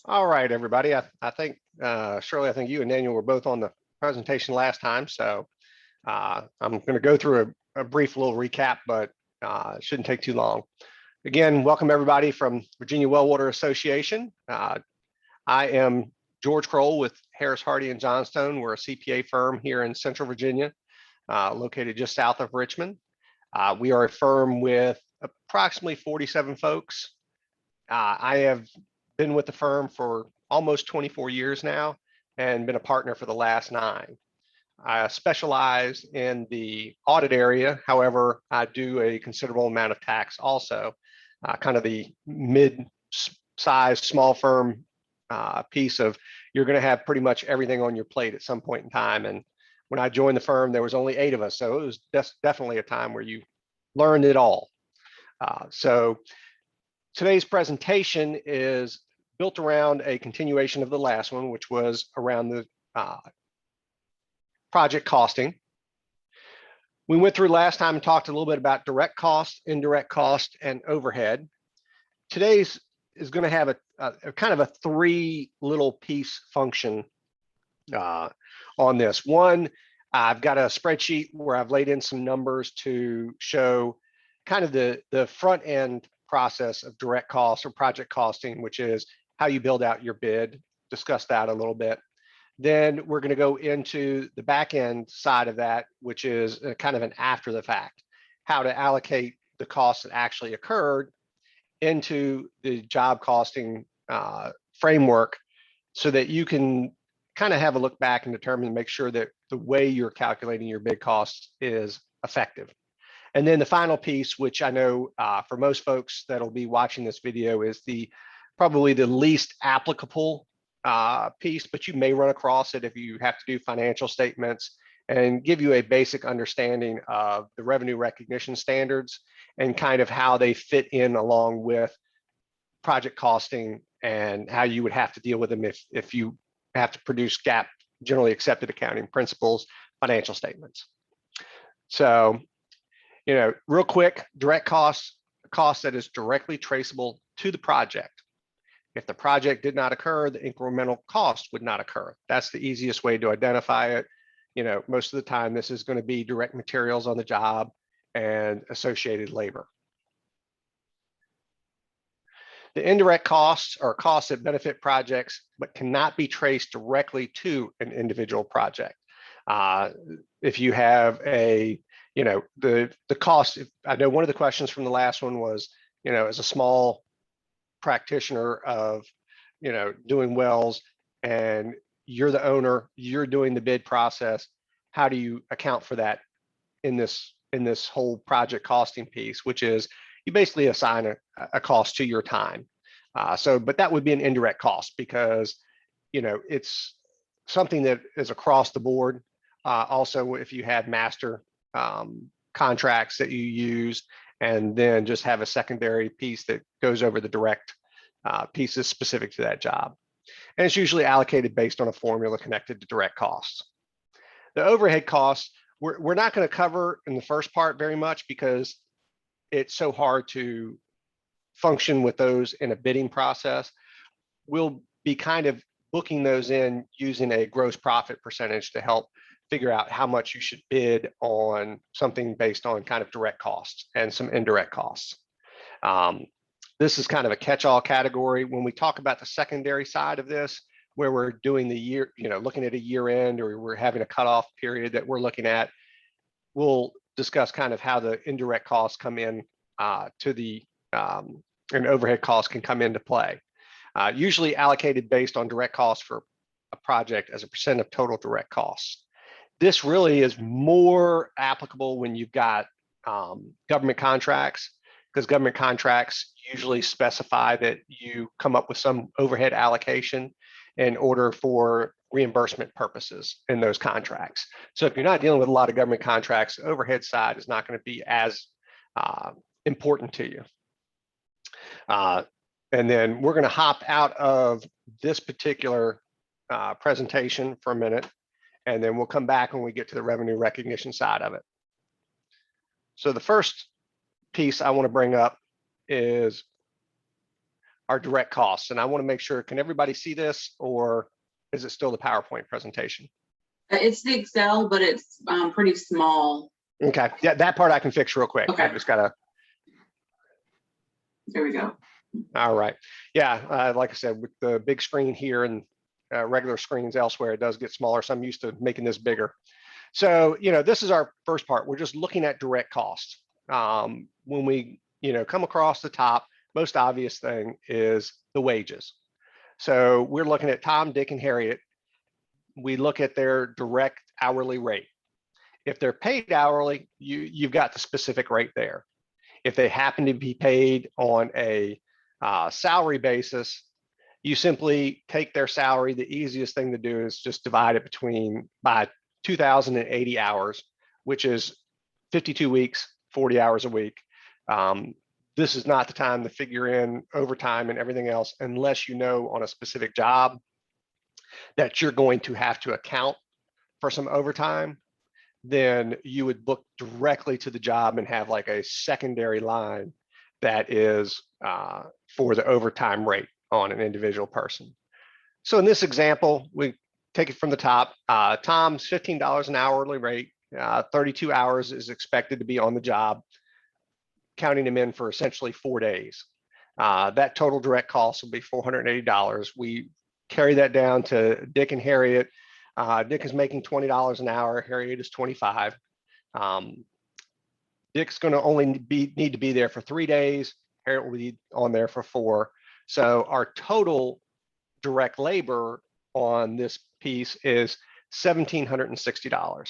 All right, everybody. I think, Shirley, I think you and Daniel were both on the presentation last time. So I'm going to go through a brief little recap, but it shouldn't take too long. Again, welcome everybody from Virginia Well Water Association. I am George Kroll with Harris Hardy and Johnstone. We're a CPA firm here in Central Virginia, located just south of Richmond. We are a firm with approximately 47 folks. I have been with the firm for almost 24 years now and been a partner for the last 9. I specialize in the audit area. However, I do a considerable amount of tax also, kind of the mid-size small firm piece of you're going to have pretty much everything on your plate at some point in time. And when I joined the firm, there was only 8 of us. So it was definitely a time where you learned it all. So today's presentation is built around a continuation of the last one, which was around the project costing. We went through last time and talked a little bit about direct cost, indirect cost, and overhead. Today's is going to have a kind of a 3 little piece function on this. One, I've got a spreadsheet where I've laid in some numbers to show kind of the front end process of direct costs or project costing, which is how you build out your bid, discuss that a little bit. Then we're going to go into the back end side of that, which is kind of an after the fact, how to allocate the costs that actually occurred into the job costing framework so that you can kind of have a look back and determine, make sure that the way you're calculating your bid costs is effective. And then the final piece, which I know for most folks that'll be watching this video, is probably the least applicable piece, but you may run across it if you have to do financial statements, and give you a basic understanding of the revenue recognition standards and kind of how they fit in along with project costing and how you would have to deal with them if you have to produce GAAP, generally accepted accounting principles, financial statements. So, real quick, direct costs, a cost that is directly traceable to the project. If the project did not occur, the incremental cost would not occur. That's the easiest way to identify it. Most of the time, this is going to be direct materials on the job and associated labor. The indirect costs are costs that benefit projects, but cannot be traced directly to an individual project. If you have the cost, I know one of the questions from the last one was, as a small practitioner of, doing wells and you're the owner, you're doing the bid process, how do you account for that in this whole project costing piece, which is you basically assign a cost to your time. But that would be an indirect cost because, it's something that is across the board. Also, if you had master contracts that you use, and then just have a secondary piece that goes over the direct pieces specific to that job. And it's usually allocated based on a formula connected to direct costs. The overhead costs, we're not going to cover in the first part very much because it's so hard to function with those in a bidding process. We'll be kind of booking those in using a gross profit percentage to help figure out how much you should bid on something based on kind of direct costs and some indirect costs. This is kind of a catch-all category. When we talk about the secondary side of this, where we're doing the year, looking at a year end, or we're having a cutoff period that we're looking at, we'll discuss kind of how the indirect costs come in and overhead costs can come into play. Usually allocated based on direct costs for a project as a percent of total direct costs. This really is more applicable when you've got government contracts, because government contracts usually specify that you come up with some overhead allocation in order for reimbursement purposes in those contracts. So if you're not dealing with a lot of government contracts, the overhead side is not going to be as important to you. And then we're going to hop out of this particular presentation for a minute, and then we'll come back when we get to the revenue recognition side of it. So the first piece I want to bring up is our direct costs. And I want to make sure, can everybody see this, or is it still the PowerPoint presentation? It's the Excel, but it's pretty small. Okay, yeah, that part I can fix real quick. Okay. I just gotta. There we go. All right. Yeah, like I said, with the big screen here and regular screens elsewhere, it does get smaller. So I'm used to making this bigger. So, this is our first part. We're just looking at direct costs. When we, come across the top, most obvious thing is the wages. So we're looking at Tom, Dick, and Harriet. We look at their direct hourly rate. If they're paid hourly, you've got the specific rate there. If they happen to be paid on a salary basis, you simply take their salary. The easiest thing to do is just divide it by 2,080 hours, which is 52 weeks, 40 hours a week. This is not the time to figure in overtime and everything else unless you know on a specific job that you're going to have to account for some overtime. Then you would book directly to the job and have like a secondary line that is for the overtime rate on an individual person. So in this example, we take it from the top. Tom's $15 an hourly rate, 32 hours is expected to be on the job, counting him in for essentially 4 days. That total direct cost will be $480. We carry that down to Dick and Harriet. Dick is making $20 an hour. Harriet is 25. Dick's going to only need to be there for 3 days. Harriet will be on there for 4. So our total direct labor on this piece is $1,760.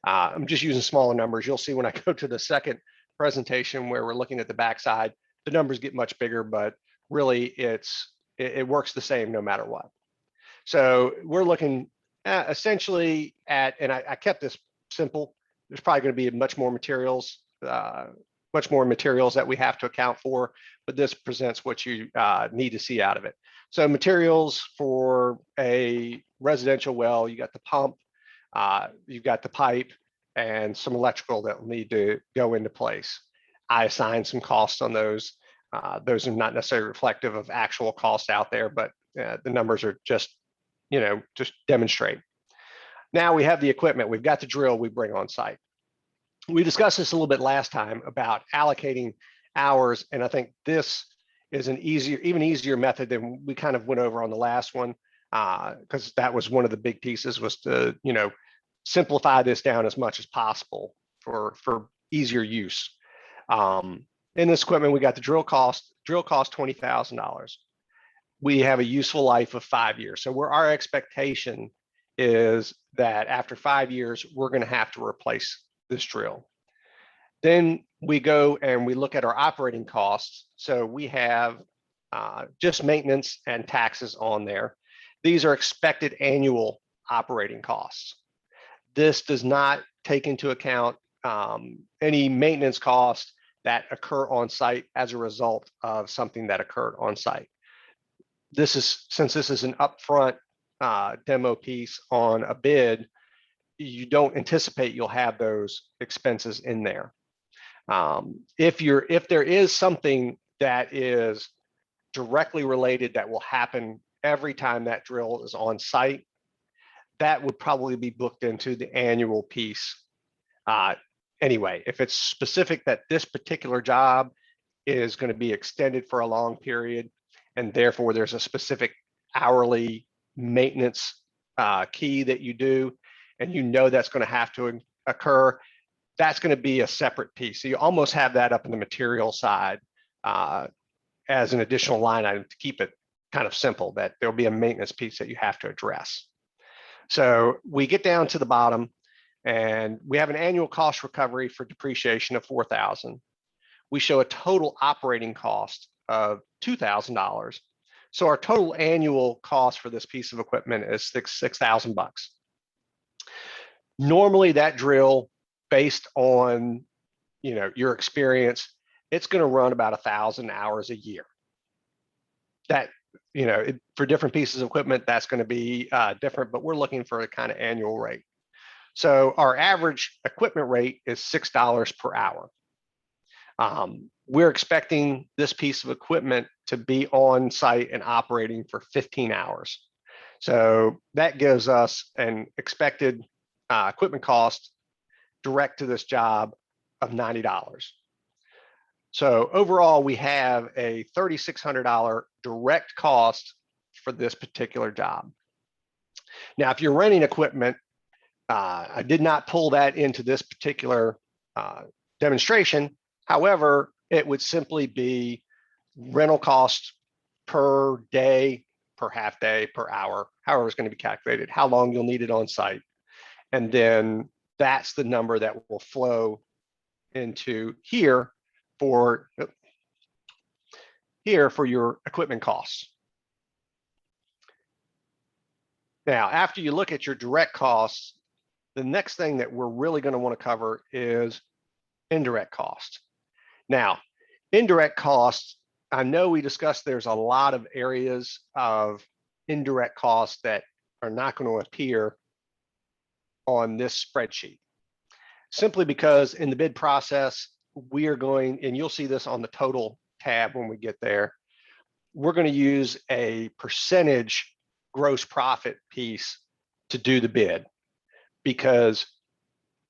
I'm just using smaller numbers. You'll see when I go to the second presentation where we're looking at the backside, the numbers get much bigger, but really it works the same no matter what. So we're looking essentially at, and I kept this simple. There's probably going to be much more materials that we have to account for, but this presents what you need to see out of it. So materials for a residential well, you got the pump, you've got the pipe, and some electrical that will need to go into place. I assigned some costs on those. Those are not necessarily reflective of actual costs out there, but the numbers are just demonstrate. Now we have the equipment. We've got the drill we bring on site. We discussed this a little bit last time about allocating hours, and I think this is an even easier method than we kind of went over on the last one, because that was one of the big pieces, was to simplify this down as much as possible for easier use. In this equipment, we got the drill cost $20,000. We have a useful life of 5 years. So where our expectation is that after 5 years, we're going to have to replace this drill. Then we go and we look at our operating costs. So we have just maintenance and taxes on there. These are expected annual operating costs. This does not take into account any maintenance costs that occur on site as a result of something that occurred on site. Since this is an upfront demo piece on a bid, you don't anticipate you'll have those expenses in there. If there is something that is directly related that will happen every time that drill is on site, that would probably be booked into the annual piece. Anyway, if it's specific that this particular job is going to be extended for a long period, and therefore there's a specific hourly maintenance key that you do, and that's going to have to occur, that's going to be a separate piece. So you almost have that up in the material side as an additional line item to keep it kind of simple, that there'll be a maintenance piece that you have to address. So we get down to the bottom, and we have an annual cost recovery for depreciation of $4,000. We show a total operating cost of $2,000. So our total annual cost for this piece of equipment is $6,000. Normally that drill, based on your experience, it's going to run about 1,000 hours a year. That for different pieces of equipment, that's going to be different, but we're looking for a kind of annual rate. So our average equipment rate is $6 per hour. we're expecting this piece of equipment to be on site and operating for 15 hours. So that gives us an expected equipment cost direct to this job of $90. So overall, we have a $3,600 direct cost for this particular job. Now, if you're renting equipment, I did not pull that into this particular demonstration. However, it would simply be rental cost per day, per half day, per hour, however it's going to be calculated, how long you'll need it on site. And then that's the number that will flow into here for your equipment costs. Now, after you look at your direct costs, the next thing that we're really going to want to cover is indirect costs. Now, indirect costs, I know we discussed there's a lot of areas of indirect costs that are not going to appear on this spreadsheet, simply because in the bid process, we are going, and you'll see this on the total tab when we get there, we're going to use a percentage gross profit piece to do the bid, because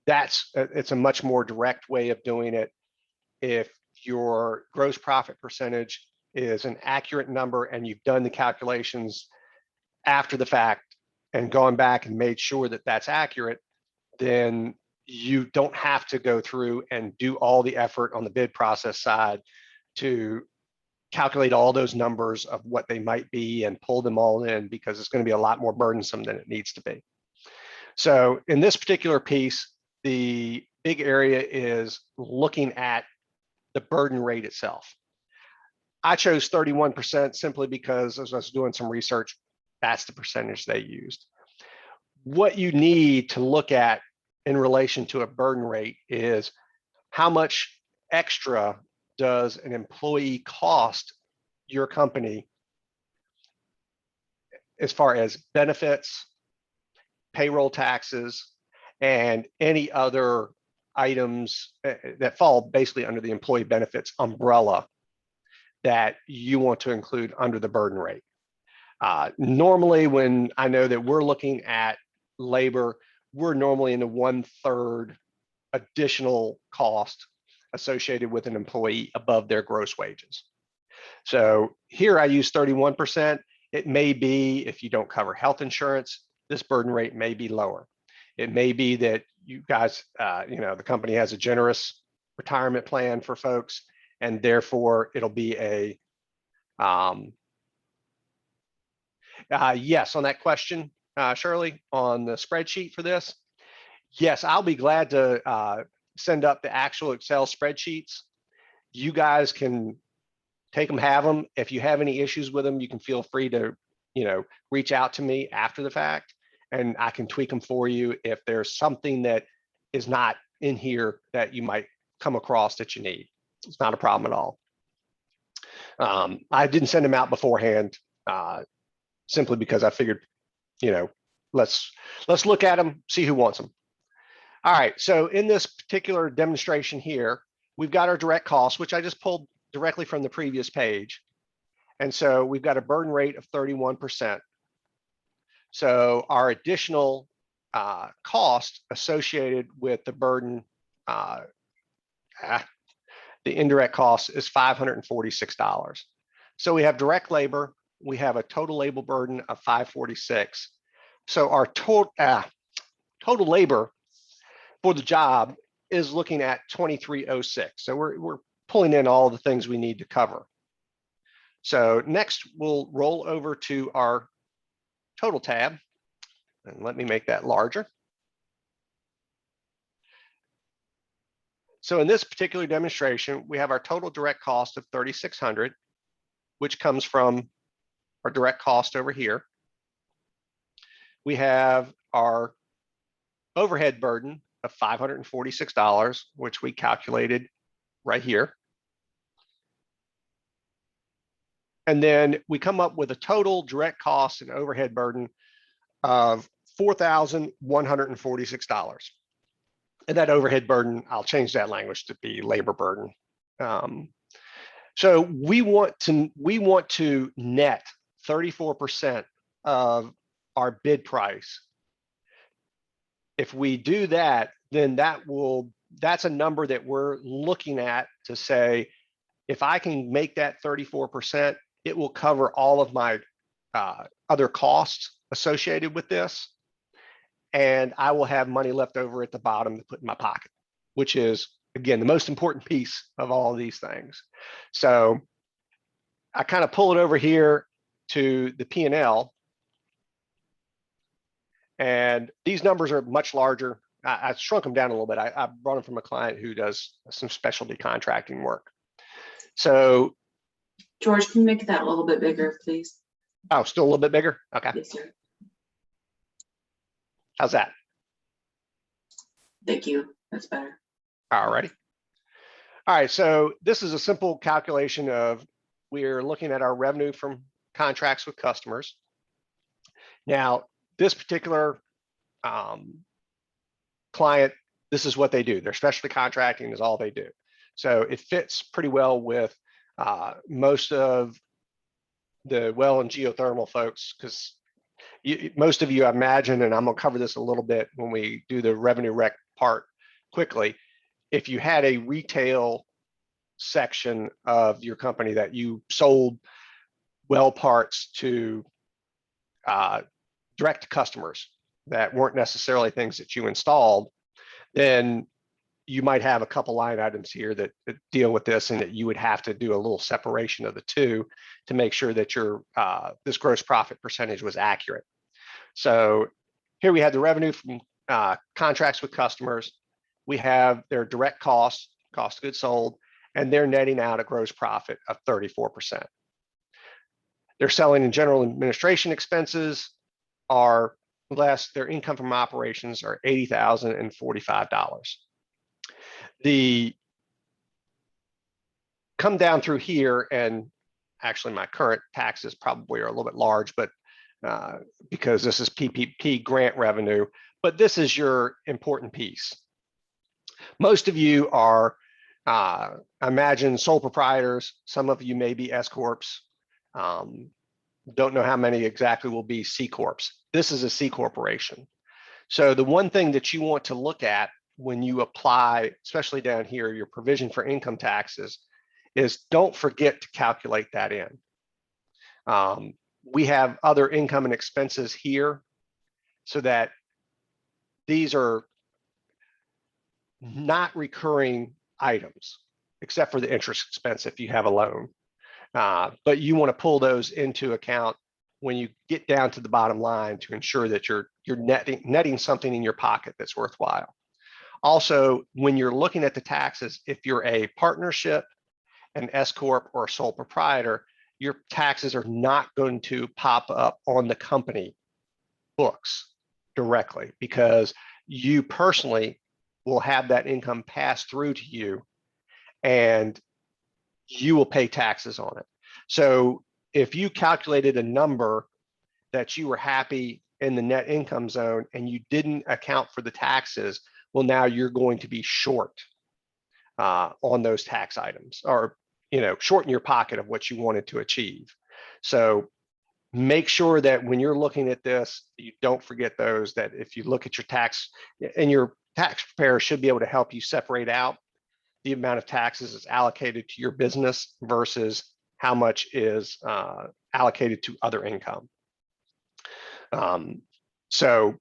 it's a much more direct way of doing it. If your gross profit percentage is an accurate number and you've done the calculations after the fact and gone back and made sure that that's accurate, then you don't have to go through and do all the effort on the bid process side to calculate all those numbers of what they might be and pull them all in, because it's going to be a lot more burdensome than it needs to be. So in this particular piece, the big area is looking at the burden rate itself. I chose 31% simply because as I was doing some research, that's the percentage they used. What you need to look at in relation to a burden rate is how much extra does an employee cost your company as far as benefits, payroll taxes, and any other items that fall basically under the employee benefits umbrella that you want to include under the burden rate. Normally, when I know that we're looking at labor, we're normally in the 1/3 additional cost associated with an employee above their gross wages. So here I use 31%. It may be if you don't cover health insurance, this burden rate may be lower. It may be that you guys, the company has a generous retirement plan for folks, and therefore it'll be a yes on that question, Shirley, on the spreadsheet for this. Yes, I'll be glad to send up the actual Excel spreadsheets. You guys can take them, have them. If you have any issues with them, you can feel free to, reach out to me after the fact, and I can tweak them for you if there's something that is not in here that you might come across that you need. It's not a problem at all. I didn't send them out beforehand simply because I figured, let's look at them, see who wants them. All right, so in this particular demonstration here, we've got our direct costs, which I just pulled directly from the previous page. And so we've got a burden rate of 31%. So our additional cost associated with the burden, the indirect cost is $546. So we have direct labor, we have a total labor burden of $546. So our total labor for the job is looking at $2,306. So we're pulling in all the things we need to cover. So next we'll roll over to our total tab, and let me make that larger. So in this particular demonstration, we have our total direct cost of $3,600, which comes from our direct cost over here. We have our overhead burden of $546, which we calculated right here. And then we come up with a total direct cost and overhead burden of $4,146. And that overhead burden, I'll change that language to be labor burden. So we want to net 34% of our bid price. If we do that, then that's a number that we're looking at to say, if I can make that 34%, it will cover all of my other costs associated with this. And I will have money left over at the bottom to put in my pocket, which is, again, the most important piece of all of these things. So I kind of pull it over here to the P&L. And these numbers are much larger. I shrunk them down a little bit. I brought them from a client who does some specialty contracting work. So, George, can you make that a little bit bigger, please? oh, still a little bit bigger? Okay. Yes, sir. How's that? Thank you. That's better. All righty. All right, so this is a simple calculation of, we're looking at our revenue from contracts with customers. Now, this particular client, this is what they do. Their specialty contracting is all they do. So it fits pretty well with most of the well and geothermal folks, because most of you, I imagine, and I'm gonna cover this a little bit when we do the revenue rec part quickly. If you had a retail section of your company that you sold well parts to direct to customers that weren't necessarily things that you installed, then you might have a couple line items here that deal with this, and that you would have to do a little separation of the two to make sure that your this gross profit percentage was accurate. So here we have the revenue from contracts with customers. We have their direct costs, cost of goods sold, and they're netting out a gross profit of 34%. Their selling and general administration expenses are less. Their income from operations are $80,045. The come down through here, and actually my current taxes probably are a little bit large, but because this is PPP grant revenue, but this is your important piece. Most of you are, I imagine, sole proprietors. Some of you may be S corps. Don't know how many exactly will be C corps. This is a C corporation. So the one thing that you want to look at when you apply, especially down here, your provision for income taxes, is don't forget to calculate that in. We have other income and expenses here, so that these are not recurring items, except for the interest expense if you have a loan. But you want to pull those into account when you get down to the bottom line to ensure that you're netting something in your pocket that's worthwhile. Also, when you're looking at the taxes, if you're a partnership, an S corp, or a sole proprietor, your taxes are not going to pop up on the company books directly, because you personally will have that income pass through to you, and you will pay taxes on it. So if you calculated a number that you were happy in the net income zone and you didn't account for the taxes, well, now you're going to be short on those tax items, or short in your pocket of what you wanted to achieve. So make sure that when you're looking at this, you don't forget those, that if you look at your tax, and your tax preparer should be able to help you separate out the amount of taxes is allocated to your business versus how much is allocated to other income. So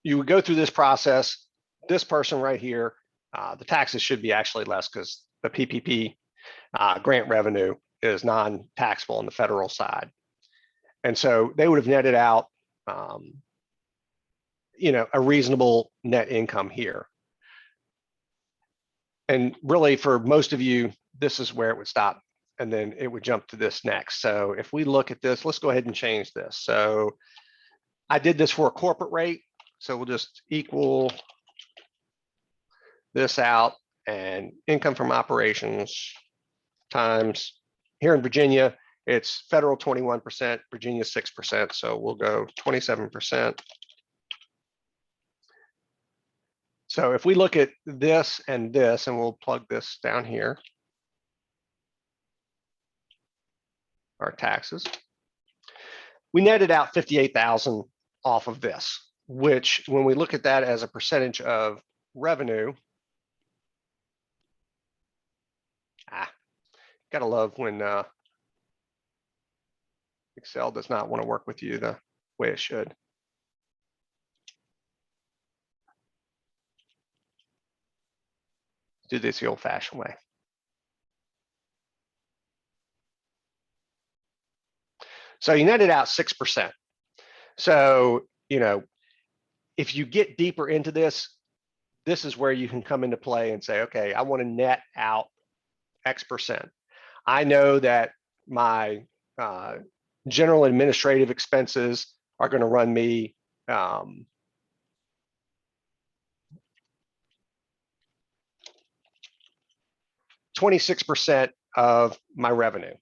you would go through this process. This person right here, the taxes should be actually less, because the PPP grant revenue is non-taxable on the federal side. And so they would have netted out, a reasonable net income here. And really, for most of you, this is where it would stop, and then it would jump to this next. So if we look at this, let's go ahead and change this. So I did this for a corporate rate, so we'll just equal this out, and income from operations times, here in Virginia, it's federal 21%, Virginia 6%. So we'll go 27%. So if we look at this, and we'll plug this down here. our taxes. We netted out 58,000 off of this, which when we look at that as a percentage of revenue, gotta love when Excel does not want to work with you the way it should. Do this the old-fashioned way. So you netted out 6%. So, you know, if you get deeper into this, this is where you can come into play and say, okay, I want to net out X percent. I know that my general administrative expenses are going to run me 26% of my revenue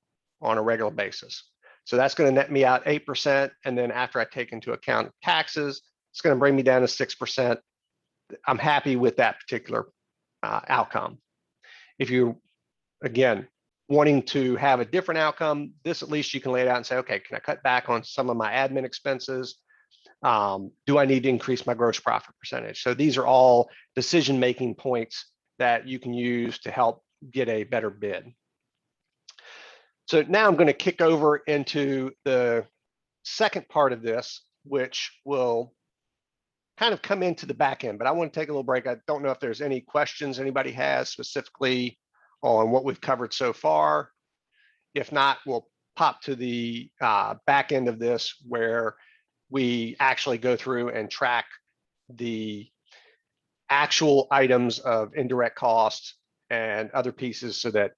on a regular basis. So that's going to net me out 8%. And then after I take into account taxes, it's going to bring me down to 6%. I'm happy with that particular outcome. If you, again, wanting to have a different outcome, this at least you can lay it out and say, okay, can I cut back on some of my admin expenses? Do I need to increase my gross profit percentage? So these are all decision-making points that you can use to help get a better bid. So now I'm going to kick over into the second part of this, which will kind of come into the back end, but I want to take a little break. I don't know if there's any questions anybody has specifically on what we've covered so far. If not, we'll pop to the back end of this where we actually go through and track the actual items of indirect costs and other pieces so that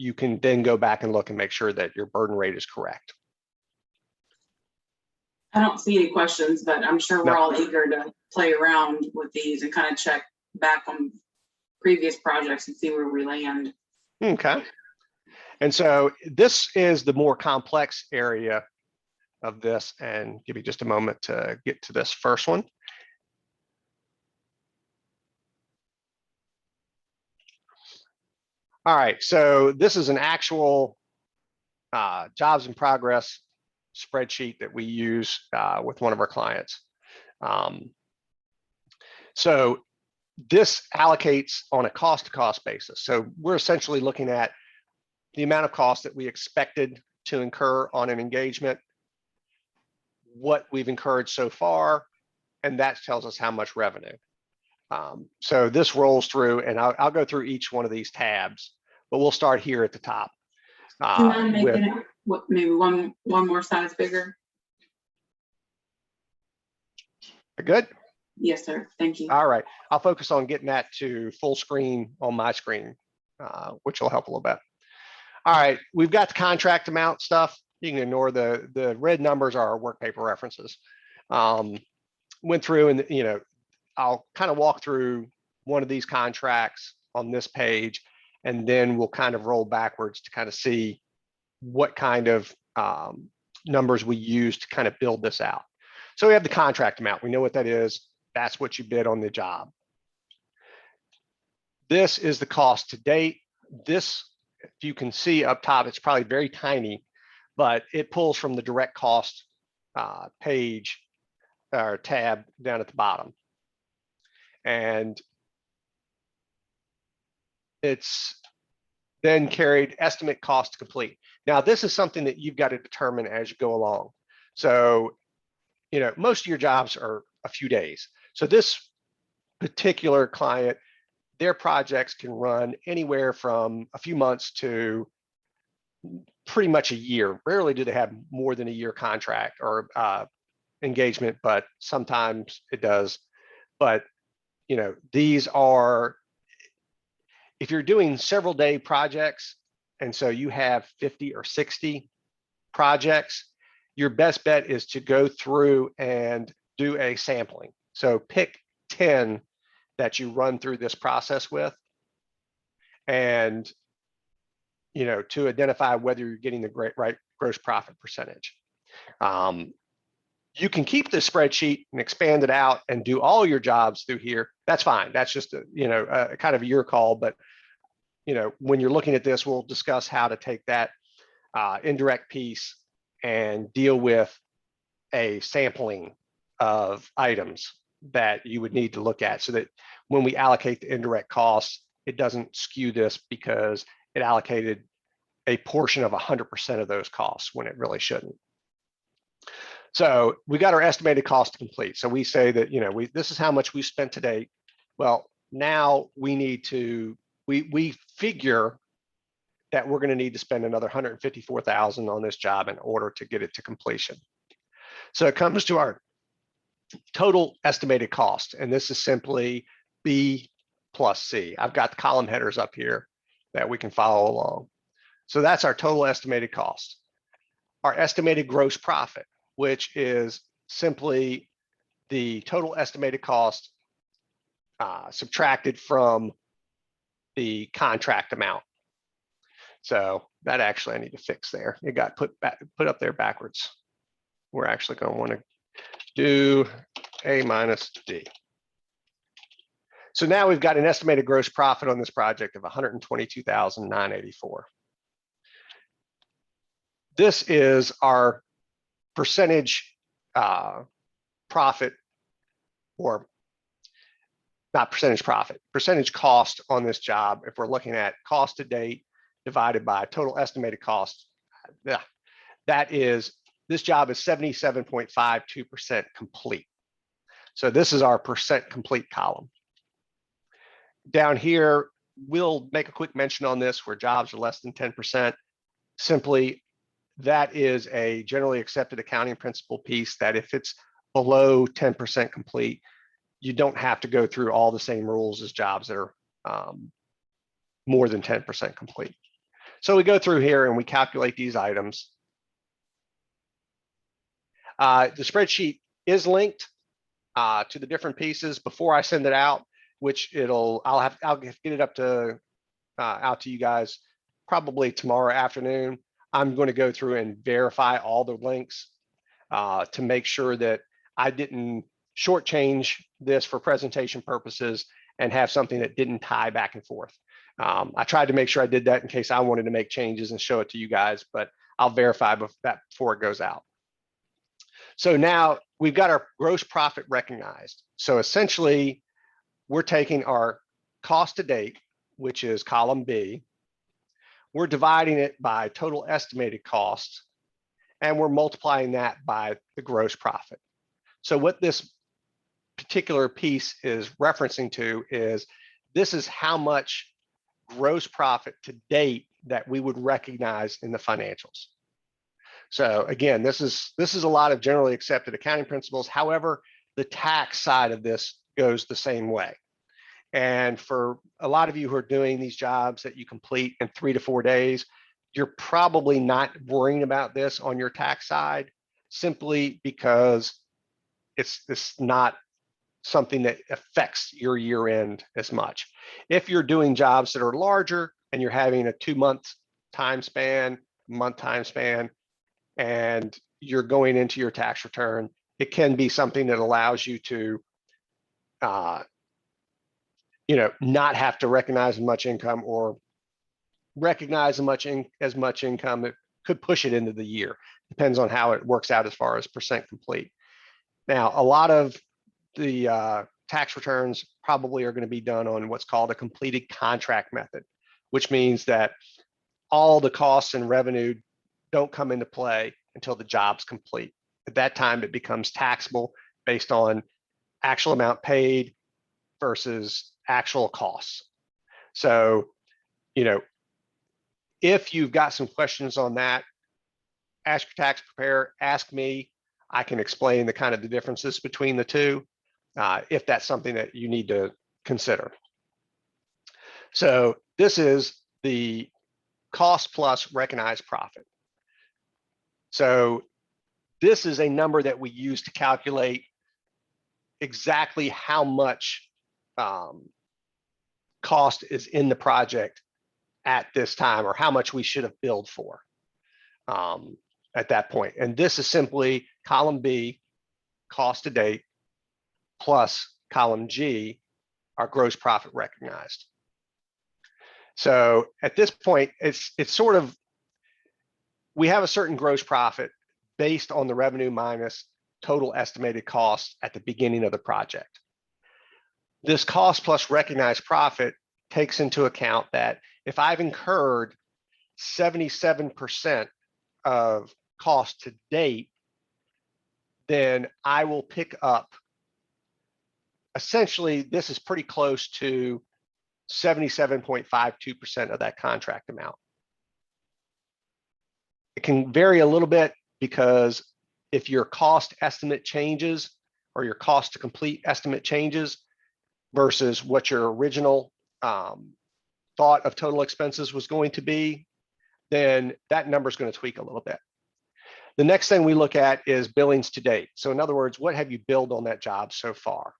you can then go back and look and make sure that your burden rate is correct. I don't see any questions, but I'm sure we're all eager to play around with these and kind of check back on previous projects and see where we land. Okay. And so this is the more complex area of this, and give me just a moment to get to this first one. All right, so this is an actual jobs in progress spreadsheet that we use with one of our clients. So this allocates on a cost-to-cost basis. So we're essentially looking at the amount of cost that we expected to incur on an engagement, what we've incurred so far, and that tells us how much revenue. So this rolls through, and I'll go through each one of these tabs, but we'll start here at the top. Do you mind making it maybe one more size bigger? Good? Yes, sir. Thank you. All right. I'll focus on getting that to full screen on my screen, which will help a little bit. All right. We've got the contract amount stuff. You can ignore the red numbers are our work paper references. Went through and, you know, I'll kind of walk through one of these contracts on this page, and then we'll kind of roll backwards to kind of see what kind of numbers we use to kind of build this out. So we have the contract amount. We know what that is. That's what you bid on the job. This is the cost to date. This, if you can see up top, it's probably very tiny, but it pulls from the direct cost page or tab down at the bottom. And it's then carried estimate cost to complete. Now, this is something that you've got to determine as you go along. So, you know, most of your jobs are a few days. So this particular client, their projects can run anywhere from a few months to pretty much a year. Rarely do they have more than a year contract or engagement, but sometimes it does. But, you know, these are, if you're doing several day projects, and so you have 50 or 60 projects, your best bet is to go through and do a sampling. So pick 10 that you run through this process with, and, you know, to identify whether you're getting the right gross profit percentage. You can keep the spreadsheet and expand it out and do all your jobs through here. That's fine. That's just a, you know, kind of your call. But, you know, when you're looking at this, we'll discuss how to take that indirect piece and deal with a sampling of items that you would need to look at so that when we allocate the indirect costs, it doesn't skew this because it allocated a portion of 100% of those costs when it really shouldn't. So we got our estimated cost to complete. So we say that, this is how much we spent to date. Well, now we need to, we figure that we're going to need to spend another $154,000 on this job in order to get it to completion. So it comes to our total estimated cost, and this is simply B plus C. I've got the column headers up here that we can follow along. So that's our total estimated cost. Our estimated gross profit, which is simply the total estimated cost subtracted from the contract amount. So that actually I need to fix there. It got put up there backwards. We're actually going to want to do A minus D. So now we've got an estimated gross profit on this project of $122,984. This is our percentage profit, or not percentage profit, percentage cost on this job. If we're looking at cost to date divided by total estimated cost, that is, this job is 77.52% complete. So this is our percent complete column. Down here, we'll make a quick mention on this where jobs are less than 10%. Simply, that is a generally accepted accounting principle piece that if it's below 10% complete, you don't have to go through all the same rules as jobs that are more than 10% complete. So we go through here and we calculate these items. The spreadsheet is linked to the different pieces before I send it out, which I'll get it up to out to you guys probably tomorrow afternoon. I'm going to go through and verify all the links to make sure that I didn't shortchange this for presentation purposes and have something that didn't tie back and forth. I tried to make sure I did that in case I wanted to make changes and show it to you guys, but I'll verify that before it goes out. So now we've got our gross profit recognized. So essentially, we're taking our cost to date, which is column B. We're dividing it by total estimated costs, and we're multiplying that by the gross profit. So what this particular piece is referencing to is this is how much gross profit to date that we would recognize in the financials. So again, this is a lot of generally accepted accounting principles. However, the tax side of this goes the same way. And for a lot of you who are doing these jobs that you complete in 3 to 4 days, you're probably not worrying about this on your tax side simply because it's not something that affects your year end as much. If you're doing jobs that are larger and you're having a 2-month time span, month time span, and you're going into your tax return, it can be something that allows you to not have to recognize as much income or recognize as much income. It could push it into the year. Depends on how it works out as far as percent complete. Now, a lot of the tax returns probably are going to be done on what's called a completed contract method, which means that all the costs and revenue don't come into play until the job's complete. At that time, it becomes taxable based on actual amount paid versus actual costs. So, if you've got some questions on that, ask your tax preparer, ask me. I can explain the differences between the two, if that's something that you need to consider. So this is the cost plus recognized profit. So this is a number that we use to calculate exactly how much cost is in the project at this time, or how much we should have billed for at that point. And this is simply column B, cost to date, plus column G, our gross profit recognized. So at this point, it's sort of we have a certain gross profit based on the revenue minus total estimated costs at the beginning of the project. This cost plus recognized profit takes into account that if I've incurred 77% of cost to date, then I will pick up, essentially, this is pretty close to 77.52% of that contract amount. It can vary a little bit because if your cost estimate changes or your cost to complete estimate changes versus what your original thought of total expenses was going to be, then that number is going to tweak a little bit. The next thing we look at is billings to date. So in other words, what have you billed on that job so far?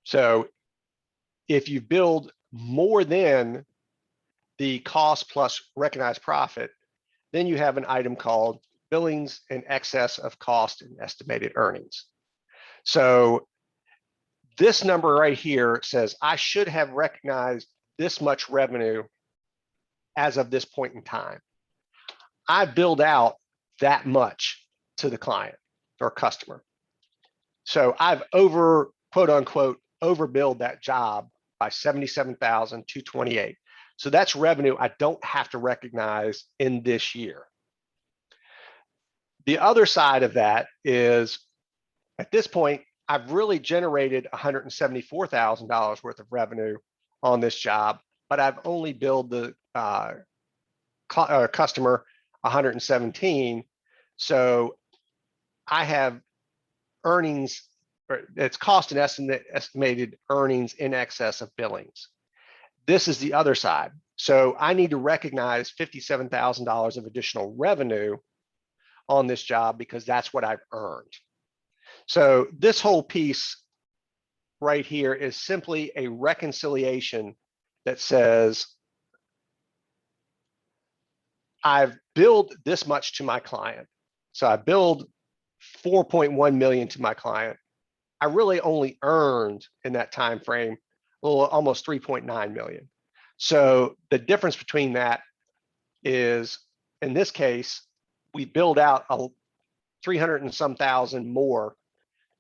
So if you billed more than the cost plus recognized profit, then you have an item called billings in excess of cost and estimated earnings. So this number right here says I should have recognized this much revenue as of this point in time. I billed out that much to the client or customer. So I've quote unquote, overbilled that job by $77,228. So that's revenue I don't have to recognize in this year. The other side of that is, at this point, I've really generated $174,000 worth of revenue on this job, but I've only billed the customer 117. So I have earnings, or it's cost and estimated earnings in excess of billings. This is the other side. So I need to recognize $57,000 of additional revenue on this job because that's what I've earned. So this whole piece right here is simply a reconciliation that says, I've billed this much to my client. So I billed 4.1 million to my client. I really only earned in that time frame almost 3.9 million. So the difference between that is, in this case, we billed out 300 and some thousand more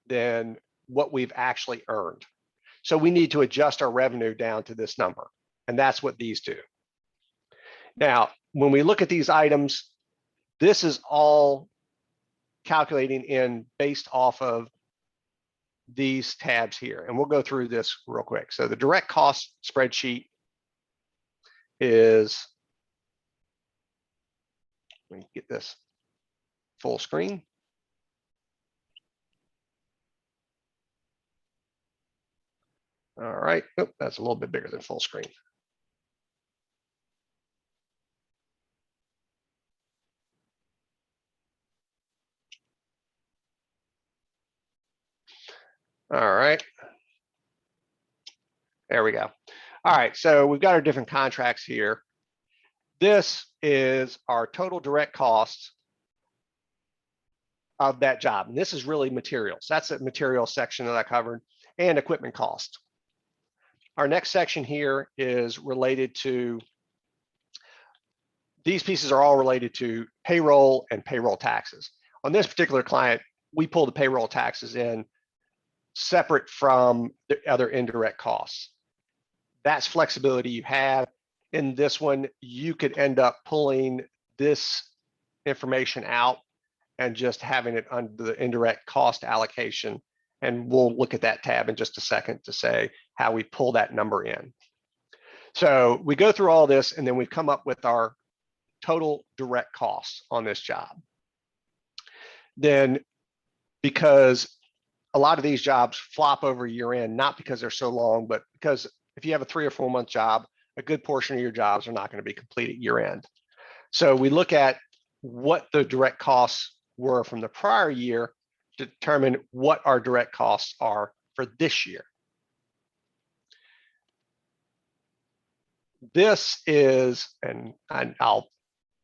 than what we've actually earned. So we need to adjust our revenue down to this number, and that's what these do. Now, when we look at these items, this is all calculating in based off of these tabs here, and we'll go through this real quick. So the direct cost spreadsheet is, let me get this full screen. All right, oh, that's a little bit bigger than full screen. All right, there we go. All right, so we've got our different contracts here. This is our total direct costs of that job. And this is really materials. That's the material section that I covered, and equipment cost. Our next section here is related to, these pieces are all related to payroll and payroll taxes. On this particular client, we pull the payroll taxes in separate from the other indirect costs. That's flexibility you have. In this one, you could end up pulling this information out and just having it under the indirect cost allocation. And we'll look at that tab in just a second to say how we pull that number in. So we go through all this, and then we come up with our total direct costs on this job. Then, because a lot of these jobs flop over year end, not because they're so long, but because if you have a 3 or 4 month job, a good portion of your jobs are not going to be complete at year end. So we look at what the direct costs were from the prior year to determine what our direct costs are for this year. This is, and I'll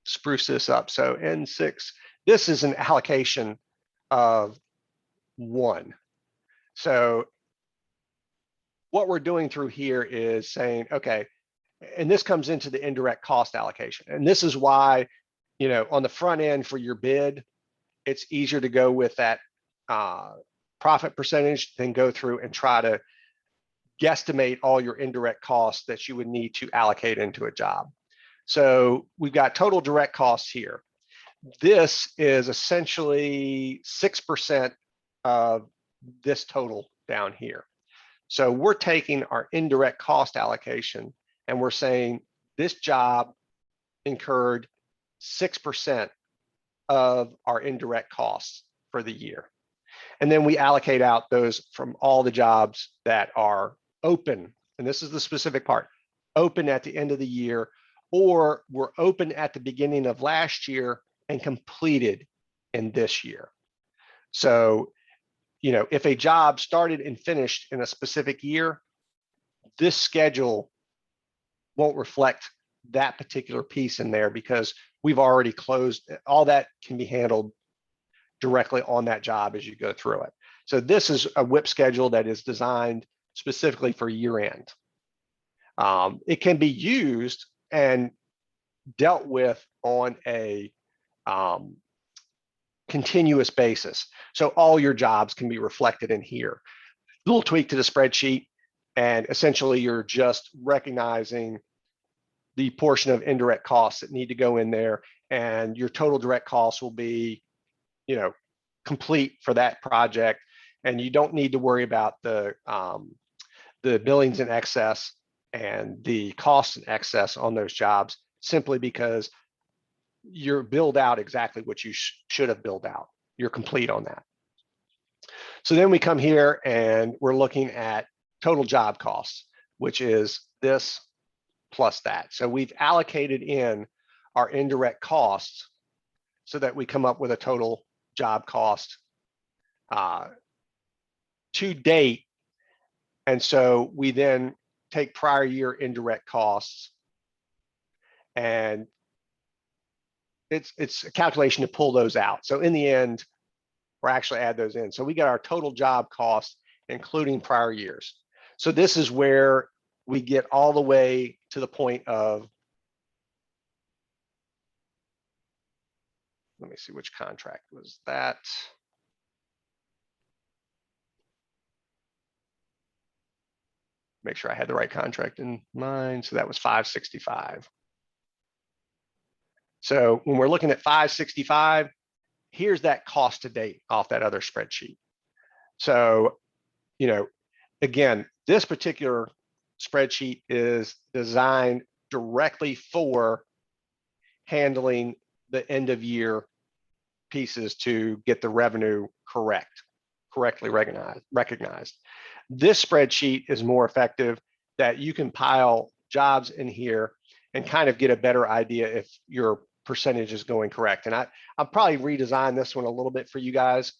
spruce this up. So N6, this is an allocation of 1. So what we're doing through here is saying, okay, and this comes into the indirect cost allocation. And this is why on the front end for your bid, it's easier to go with that profit percentage than go through and try to guesstimate all your indirect costs that you would need to allocate into a job. So we've got total direct costs here. This is essentially 6% of this total down here. So we're taking our indirect cost allocation and we're saying this job incurred 6% of our indirect costs for the year. And then we allocate out those from all the jobs that are open. And this is the specific part, open at the end of the year, or were open at the beginning of last year and completed in this year. So, if a job started and finished in a specific year, this schedule won't reflect that particular piece in there because we've already closed. All that can be handled directly on that job as you go through it. So this is a WIP schedule that is designed specifically for year end. It can be used and dealt with on a continuous basis. So all your jobs can be reflected in here. A little tweak to the spreadsheet, and essentially you're just recognizing the portion of indirect costs that need to go in there, and your total direct costs will be, complete for that project. And you don't need to worry about the billings in excess and the costs in excess on those jobs, simply because you're billed out exactly what you should have billed out. You're complete on that. So then we come here and we're looking at total job costs, which is this plus that. So we've allocated in our indirect costs so that we come up with a total job cost to date. And so we then take prior year indirect costs, and it's a calculation to pull those out. So in the end, we're actually add those in. So we got our total job costs, including prior years. So this is where we get all the way to the point of, let me see, which contract was that? Make sure I had the right contract in mind. So that was 565. So when we're looking at 565, here's that cost to date off that other spreadsheet. So, again, this particular spreadsheet is designed directly for handling the end of year pieces to get the revenue correctly recognized. This spreadsheet is more effective, that you can pile jobs in here and kind of get a better idea if your percentage is going correct. And I'll probably redesign this one a little bit for you guys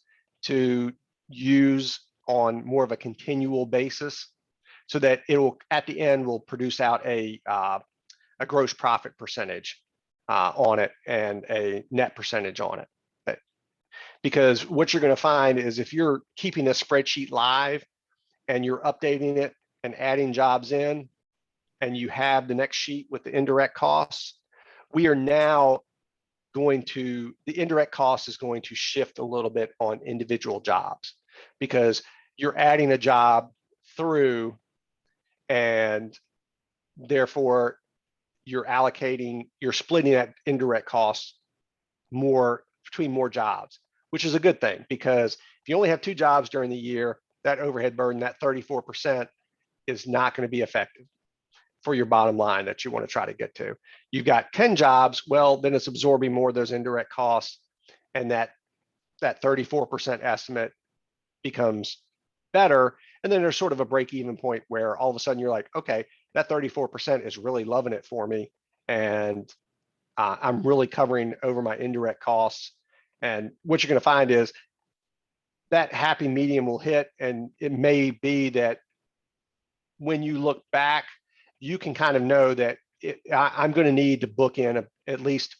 to use on more of a continual basis, so that it will, at the end, will produce out a gross profit percentage on it and a net percentage on it. Because what you're going to find is, if you're keeping this spreadsheet live and you're updating it and adding jobs in, and you have the next sheet with the indirect costs, we are now going to, the indirect cost is going to shift a little bit on individual jobs, because you're adding a job through, and therefore you're splitting that indirect costs more between more jobs, which is a good thing, because if you only have 2 jobs during the year, that overhead burden, that 34%, is not going to be effective for your bottom line that you want to try to get to. You've got 10 jobs, well, then it's absorbing more of those indirect costs, and that 34% estimate becomes better. And then there's sort of a break-even point where all of a sudden you're like, okay, that 34% is really loving it for me, and I'm really covering over my indirect costs. And what you're going to find is that happy medium will hit, and it may be that when you look back, you can kind of know that I'm going to need to book in at least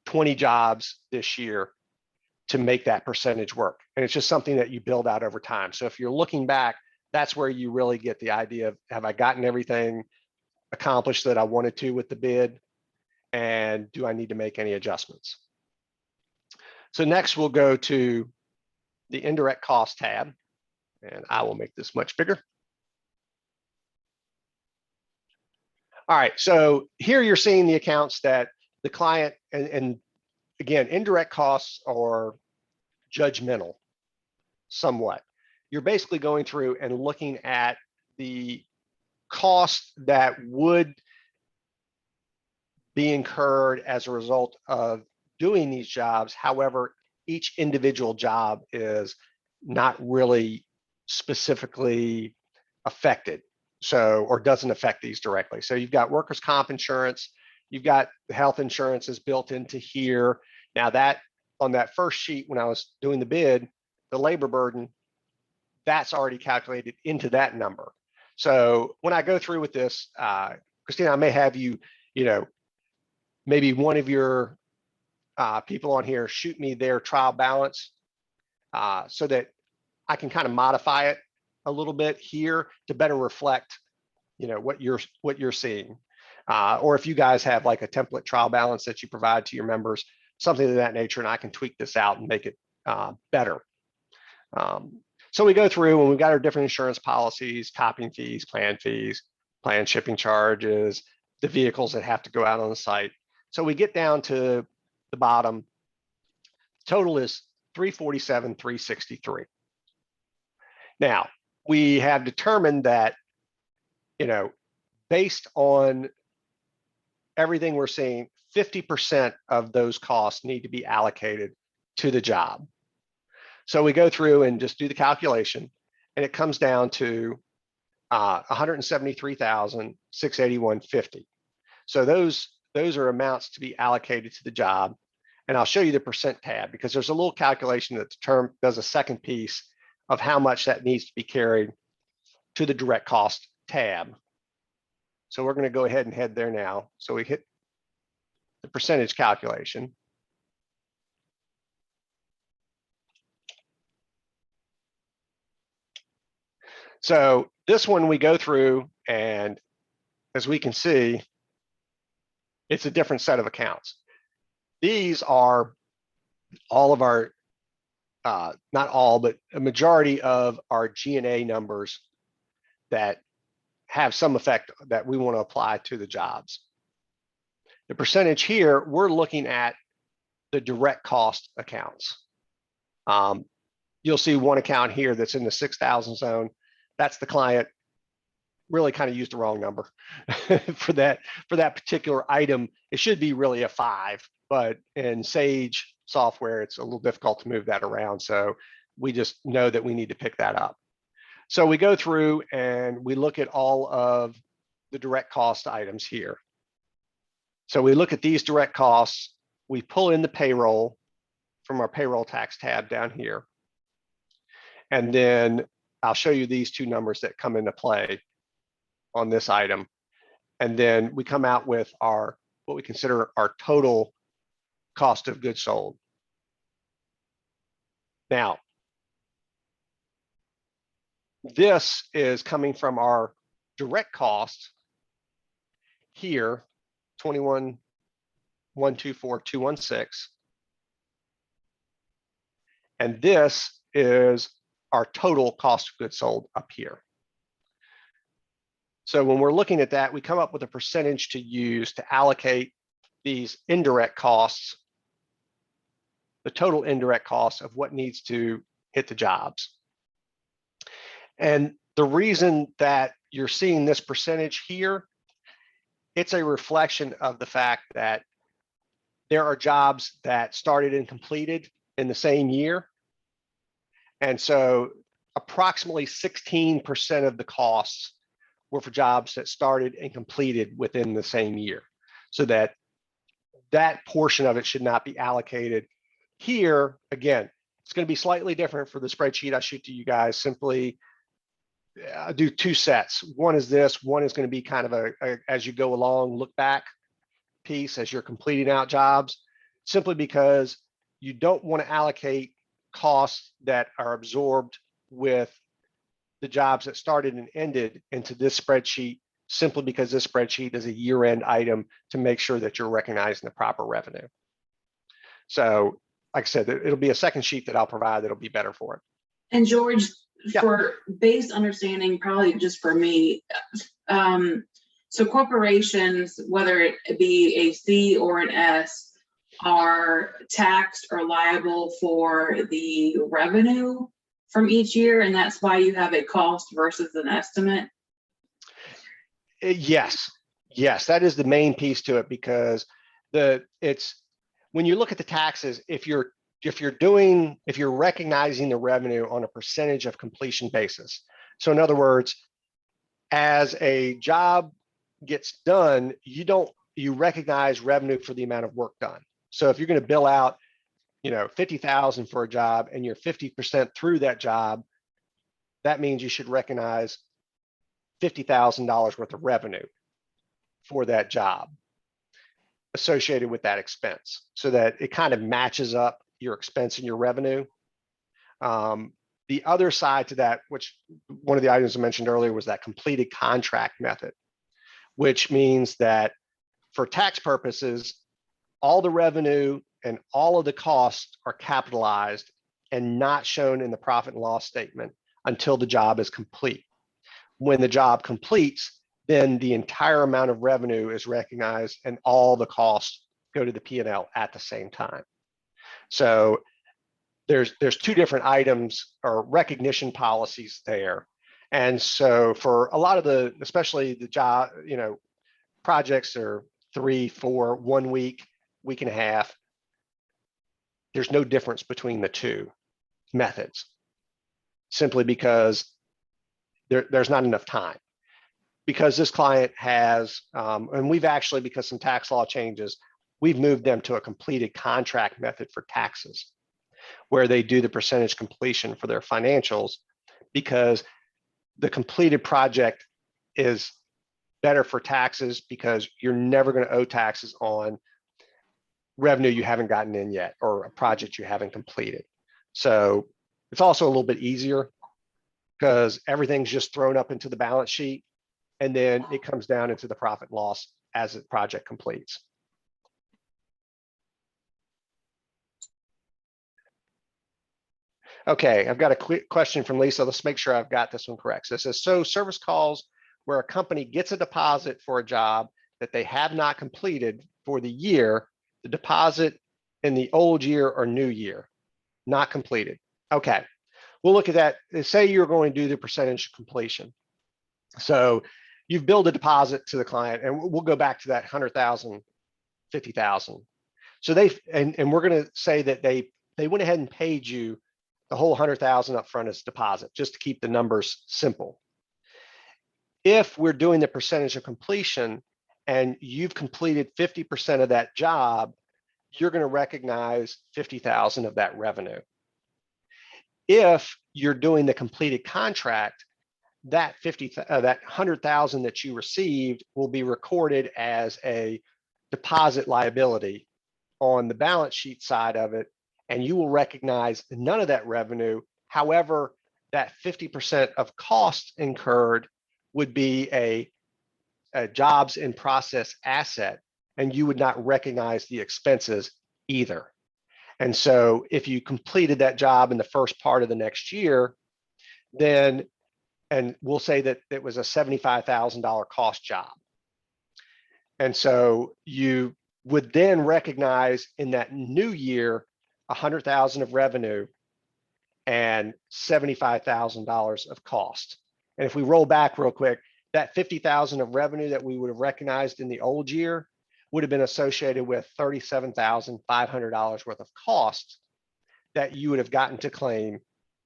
20 jobs this year to make that percentage work. And it's just something that you build out over time. So if you're looking back, that's where you really get the idea of, have I gotten everything accomplished that I wanted to with the bid? and do I need to make any adjustments? So next we'll go to the Indirect Cost tab, and I will make this much bigger. All right, so here you're seeing the accounts that the client, and again, indirect costs are judgmental somewhat. You're basically going through and looking at the costs that would be incurred as a result of doing these jobs. However, each individual job is not really specifically affected, so, or doesn't affect these directly. So you've got workers' comp insurance, you've got health insurance is built into here. Now that on that first sheet, when I was doing the bid, the labor burden, that's already calculated into that number. So when I go through with this, Christina, I may have you, maybe one of your people on here shoot me their trial balance so that I can kind of modify it a little bit here to better reflect, what you're seeing. Or if you guys have like a template trial balance that you provide to your members, something of that nature, and I can tweak this out and make it better. So we go through and we've got our different insurance policies, copying fees, plan shipping charges, the vehicles that have to go out on the site. So we get down to the bottom. Total is $347,363. Now we have determined that, based on everything we're seeing, 50% of those costs need to be allocated to the job. So we go through and just do the calculation, and it comes down to $173,681.50. So those are amounts to be allocated to the job. And I'll show you the percent tab because there's a little calculation that does a second piece of how much that needs to be carried to the direct cost tab. So we're going to go ahead and head there now. So we hit the percentage calculation. So this one we go through, and as we can see, it's a different set of accounts. These are all of our, not all, but a majority of our G&A numbers that have some effect that we want to apply to the jobs. The percentage here, we're looking at the direct cost accounts. You'll see one account here that's in the 6,000 zone. That's the client really kind of used the wrong number for that particular item. It should be really a 5, but in Sage software, it's a little difficult to move that around. So we just know that we need to pick that up. So we go through and we look at all of the direct cost items here. So we look at these direct costs, we pull in the payroll from our payroll tax tab down here. And then I'll show you these two numbers that come into play on this item. And then we come out with what we consider our total cost of goods sold. Now, this is coming from our direct costs here, 21,124,216. And this is our total cost of goods sold up here. So when we're looking at that, we come up with a percentage to use to allocate these indirect costs, the total indirect costs of what needs to hit the jobs. And the reason that you're seeing this percentage here, it's a reflection of the fact that there are jobs that started and completed in the same year. And so approximately 16% of the costs were for jobs that started and completed within the same year. So that portion of it should not be allocated. Here, again, it's going to be slightly different for the spreadsheet I shoot to you guys. Simply do two sets. One is this, one is going to be kind of a as you go along, look back piece as you're completing out jobs, simply because you don't want to allocate costs that are absorbed with the jobs that started and ended into this spreadsheet simply because this spreadsheet is a year-end item to make sure that you're recognizing the proper revenue. So like I said, it'll be a second sheet that I'll provide that'll be better for it. And George, Yep. for base understanding, probably just for me, so corporations, whether it be a C or an S, are taxed or liable for the revenue from each year, and that's why you have a cost versus an estimate? Yes, that is the main piece to it, because when you look at the taxes, if you're recognizing the revenue on a percentage of completion basis. So in other words, as a job gets done, you recognize revenue for the amount of work done. So if you're going to bill out, $50,000 for a job and you're 50% through that job, that means you should recognize $50,000 worth of revenue for that job associated with that expense, so that it kind of matches up your expense and your revenue. The other side to that, which one of the items I mentioned earlier, was that completed contract method, which means that for tax purposes, all the revenue and all of the costs are capitalized and not shown in the profit and loss statement until the job is complete. When the job completes, then the entire amount of revenue is recognized and all the costs go to the P&L at the same time. So there's two different items or recognition policies there. And so for a lot of especially the job, projects are 3, 4, 1 week, week and a half, there's no difference between the two methods, simply because there's not enough time. Because this client has, and we've actually, because some tax law changes, we've moved them to a completed contract method for taxes, where they do the percentage completion for their financials, because the completed project is better for taxes, because you're never going to owe taxes on revenue you haven't gotten in yet or a project you haven't completed. So it's also a little bit easier because everything's just thrown up into the balance sheet, and then it comes down into the profit and loss as the project completes. Okay, I've got a quick question from Lisa. Let's make sure I've got this one correct. So it says, so service calls where a company gets a deposit for a job that they have not completed for the year, the deposit in the old year or new year, not completed. Okay, we'll look at that. Say you're going to do the percentage completion. So you've billed a deposit to the client, and we'll go back to that 100,000, 50,000. So and we're going to say that they went ahead and paid you the whole 100,000 up front as deposit, just to keep the numbers simple. If we're doing the percentage of completion and you've completed 50% of that job, you're going to recognize 50,000 of that revenue. If you're doing the completed contract, that 100,000 that you received will be recorded as a deposit liability on the balance sheet side of it, and you will recognize none of that revenue. However, that 50% of costs incurred would be a jobs in process asset, and you would not recognize the expenses either. And so if you completed that job in the first part of the next year, then, and we'll say that it was a $75,000 cost job. And so you would then recognize in that new year 100,000 of revenue and $75,000 of cost. And if we roll back real quick, that 50,000 of revenue that we would have recognized in the old year would have been associated with $37,500 worth of costs that you would have gotten to claim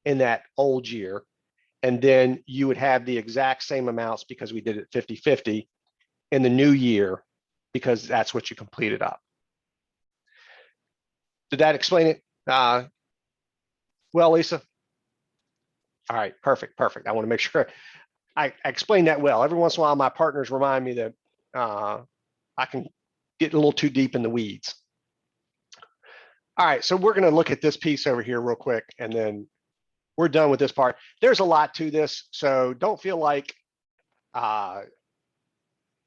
in that old year. And then you would have the exact same amounts, because we did it 50-50 in the new year, because that's what you completed up. Did that explain it well, Lisa? All right, perfect. I want to make sure I explained that well. Every once in a while, my partners remind me that I can get a little too deep in the weeds. All right, so we're going to look at this piece over here real quick, and then we're done with this part. There's a lot to this, so don't feel like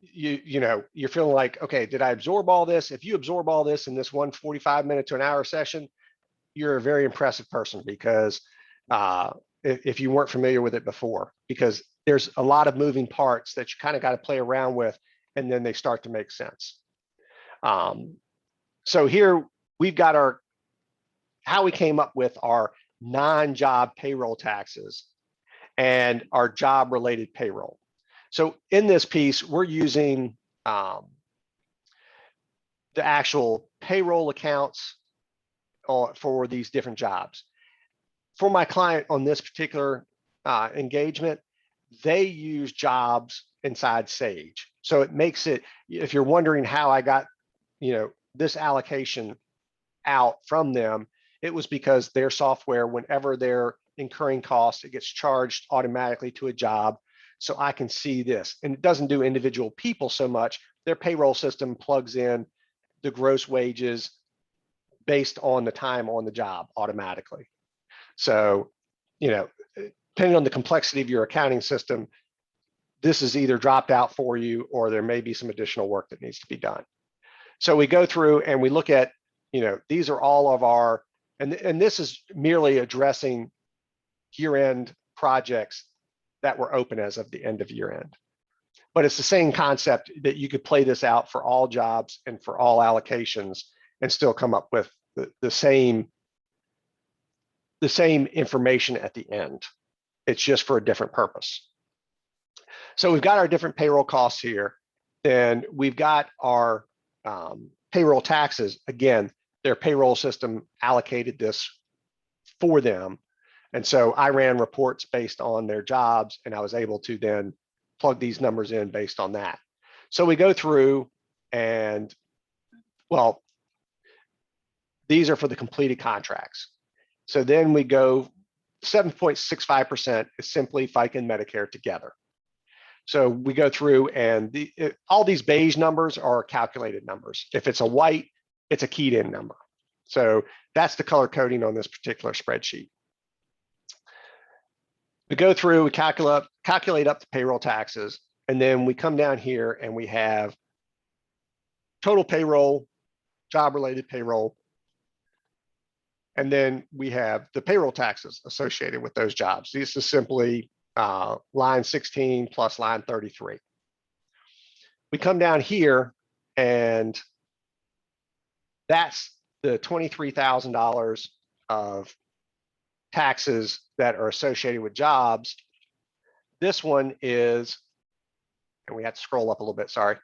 you're feeling like, okay, did I absorb all this? If you absorb all this in this one 45-minute to an hour session, you're a very impressive person, because if you weren't familiar with it before, because there's a lot of moving parts that you kind of got to play around with, and then they start to make sense. So here we've got how we came up with our non-job payroll taxes and our job related payroll. So in this piece, we're using the actual payroll accounts for these different jobs. For my client on this particular engagement, they use jobs inside Sage. So it makes it, if you're wondering how I got, this allocation out from them, it was because their software, whenever they're incurring costs, it gets charged automatically to a job. So I can see this, and it doesn't do individual people so much. Their payroll system plugs in the gross wages based on the time on the job automatically. So, depending on the complexity of your accounting system, this is either dropped out for you, or there may be some additional work that needs to be done. So we go through and we look at, these are all of our, and this is merely addressing year-end projects that were open as of the end of year-end. But it's the same concept that you could play this out for all jobs and for all allocations and still come up with the same information at the end. It's just for a different purpose. So we've got our different payroll costs here. Then we've got our payroll taxes. Again, their payroll system allocated this for them. And so I ran reports based on their jobs, and I was able to then plug these numbers in based on that. So we go through and, well, these are for the completed contracts. So then we go 7.65% is simply FICA and Medicare together. So we go through, and all these beige numbers are calculated numbers. If it's a white, it's a keyed in number. So that's the color coding on this particular spreadsheet. We go through, we calculate up the payroll taxes, and then we come down here and we have total payroll, job-related payroll, and then we have the payroll taxes associated with those jobs. This is simply line 16 plus line 33. We come down here, and that's the $23,000 of taxes that are associated with jobs. This one is, and we have to scroll up a little bit, sorry.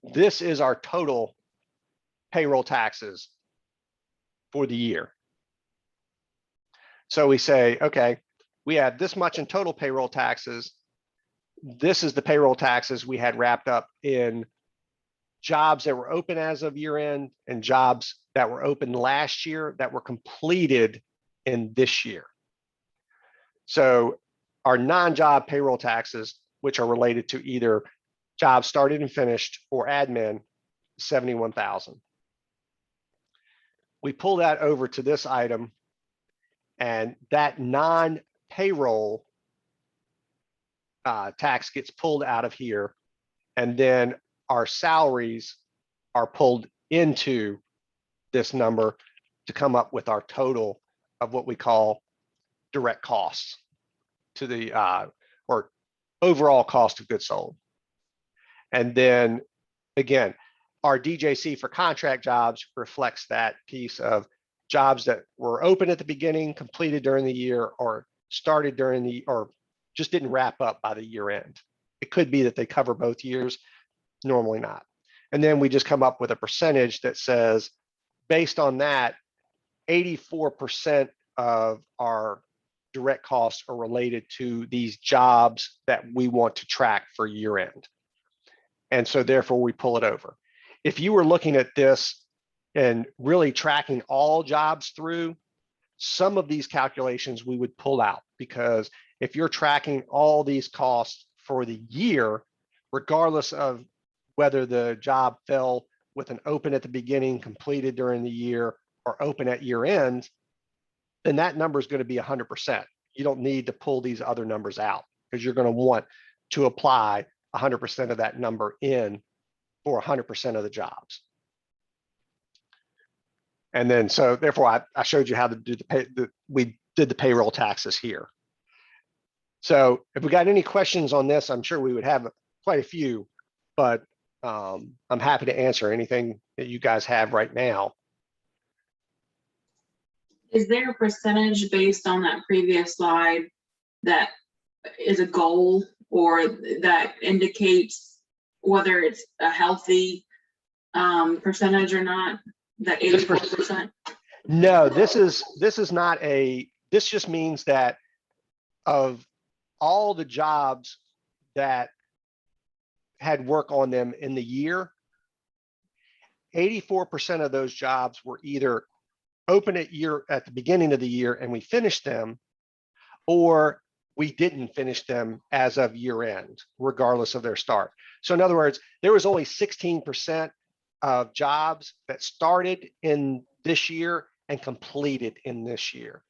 This is our total payroll taxes for the year. So we say, okay, we had this much in total payroll taxes. This is the payroll taxes we had wrapped up in jobs that were open as of year end and jobs that were open last year that were completed in this year. So our non-job payroll taxes, which are related to either jobs started and finished or admin, 71,000. We pull that over to this item, and that non-payroll tax gets pulled out of here, and then our salaries are pulled into this number to come up with our total of what we call direct costs to the or overall cost of goods sold. And then again, our DJC for contract jobs reflects that piece of jobs that were open at the beginning, completed during the year, or started during the, or just didn't wrap up by the year end. It could be that they cover both years, normally not. And then we just come up with a percentage that says, based on that, 84% of our direct costs are related to these jobs that we want to track for year end. And so therefore we pull it over. If you were looking at this and really tracking all jobs through, some of these calculations we would pull out, because if you're tracking all these costs for the year, regardless of whether the job fell with an open at the beginning, completed during the year, or open at year end, then that number is going to be 100%. You don't need to pull these other numbers out, because you're going to want to apply 100% of that number in for 100% of the jobs. And then, so therefore, I showed you how to do we did the payroll taxes here. So if we got any questions on this, I'm sure we would have quite a few, but I'm happy to answer anything that you guys have right now. Is there a percentage based on that previous slide that is a goal or that indicates whether it's a healthy percentage or not? That 84%? No, this is not a, this just means that of all the jobs that had work on them in the year, 84% of those jobs were either open at the beginning of the year and we finished them, or we didn't finish them as of year end, regardless of their start. So in other words, there was only 16% of jobs that started in this year and completed in this year.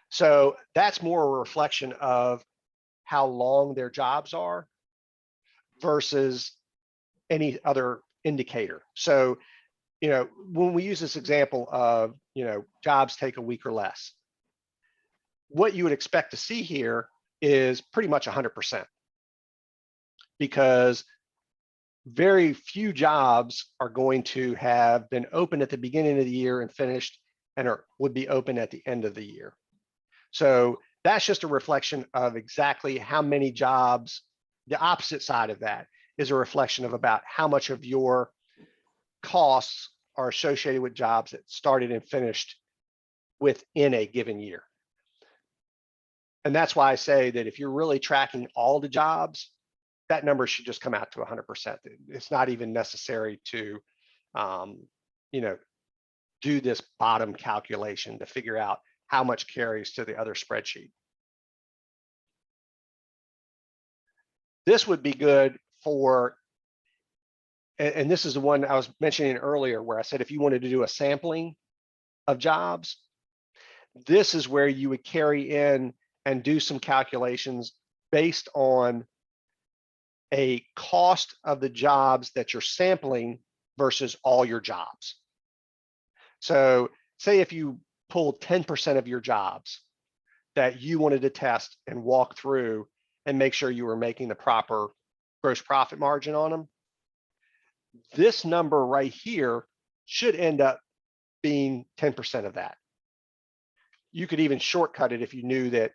So that's more a reflection of how long their jobs are versus any other indicator. So, you know, when we use this example of, you know, jobs take a week or less, what you would expect to see here is pretty much 100%, because very few jobs are going to have been open at the beginning of the year and finished and would be open at the end of the year. So that's just a reflection of exactly how many jobs. The opposite side of that is a reflection of about how much of your costs are associated with jobs that started and finished within a given year. And that's why I say that if you're really tracking all the jobs, that number should just come out to 100%. It's not even necessary to, you know, do this bottom calculation to figure out how much carries to the other spreadsheet. This would be good for, and this is the one I was mentioning earlier where I said if you wanted to do a sampling of jobs, this is where you would carry in and do some calculations based on a cost of the jobs that you're sampling versus all your jobs. So say if you pulled 10% of your jobs that you wanted to test and walk through and make sure you were making the proper gross profit margin on them, this number right here should end up being 10% of that. You could even shortcut it if you knew that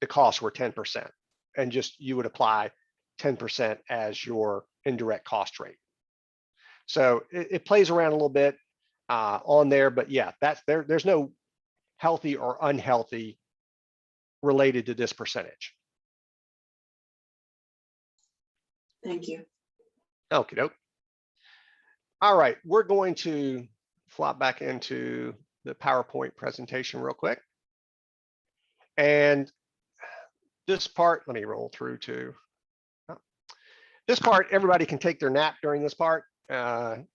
the costs were 10%, and just you would apply 10% as your indirect cost rate. So it plays around a little bit on there, but yeah, that's there's no healthy or unhealthy related to this percentage. Thank you. Okie doke. All right, we're going to flop back into the PowerPoint presentation real quick. And this part, let me roll through to this part. Everybody can take their nap during this part. It